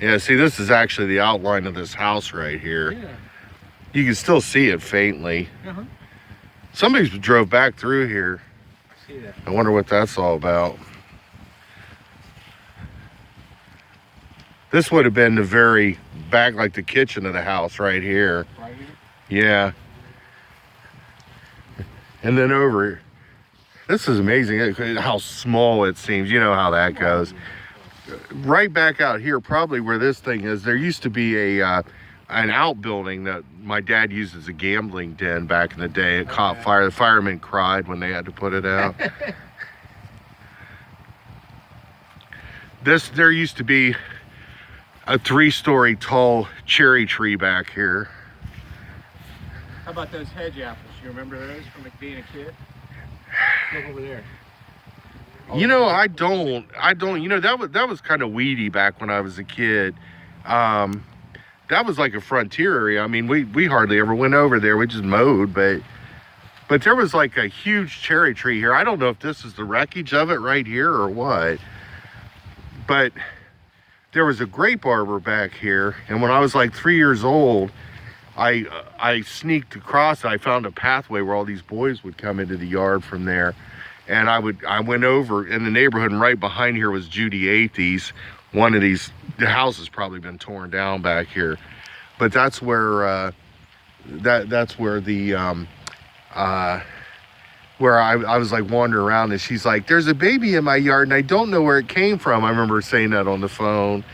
Yeah, see, this is actually the outline of this house right here. Yeah. You can still see it faintly. Somebody drove back through here. I see that. I wonder what that's all about. This would have been the very back, like the kitchen of the house right here. Right here? Yeah. And then over, this is amazing how small it seems. You know how that goes. Right back out here, probably where this thing is, there used to be an outbuilding that my dad used as a gambling den back in the day. It caught fire. The firemen cried when they had to put it out. There used to be a 3-story tall cherry tree back here. How about those hedge apples? You remember those from being a kid? Look over there. You know, I don't. You know, that was kind of weedy back when I was a kid. That was like a frontier area. I mean, we hardly ever went over there. We just mowed, but there was like a huge cherry tree here. I don't know if this is the wreckage of it right here or what, but there was a grape arbor back here, and when I was like 3 years old, I sneaked across. I found a pathway where all these boys would come into the yard from there. And I went over in the neighborhood, and right behind here was Judy Athey's. One of these, the house has probably been torn down back here, but that's where that's where the where I was like wandering around, and she's like, "There's a baby in my yard, and I don't know where it came from." I remember saying that on the phone,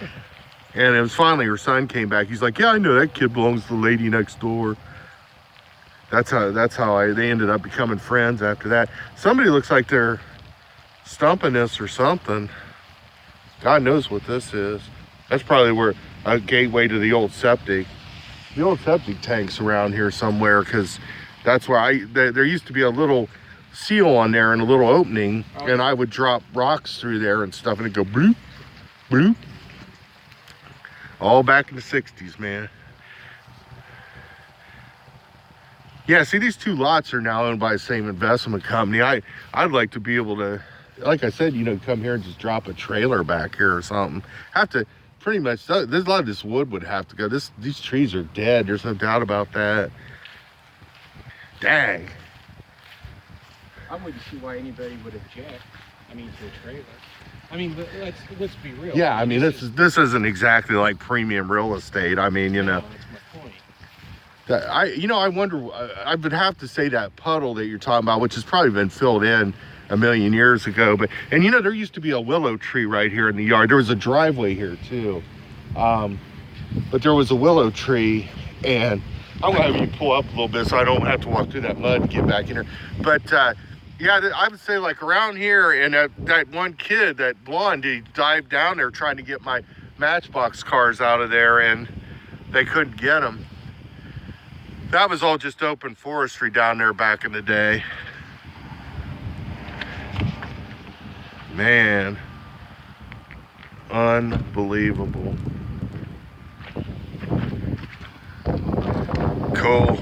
and it was finally her son came back. He's like, "Yeah, I know that kid belongs to the lady next door." That's how they ended up becoming friends after that. Somebody looks like they're stumping this or something. God knows what this is. That's probably where a gateway to the old septic. The old septic tank's around here somewhere, because that's where there used to be a little seal on there and a little opening, and I would drop rocks through there and stuff, and it'd go bloop, bloop. All back in the 60s, man. Yeah, see, these two lots are now owned by the same investment company. I'd like to be able to, like I said, you know, come here and just drop a trailer back here or something. Have to pretty much, there's a lot of this wood would have to go. These trees are dead. There's no doubt about that. Dang. I wouldn't see why anybody would object. I mean, to a trailer. I mean, but let's be real. Yeah, I mean, this isn't exactly like premium real estate. I mean, you know. That's my point. I wonder, I would have to say that puddle that you're talking about, which has probably been filled in a million years ago, and you know, there used to be a willow tree right here in the yard. There was a driveway here too, but there was a willow tree, and I'm gonna have you pull up a little bit so I don't have to walk through that mud and get back in here. But yeah, I would say like around here, and that one kid, that blonde, he dived down there trying to get my Matchbox cars out of there, and they couldn't get them. That was all just open forestry down there back in the day. Man, unbelievable. Cool.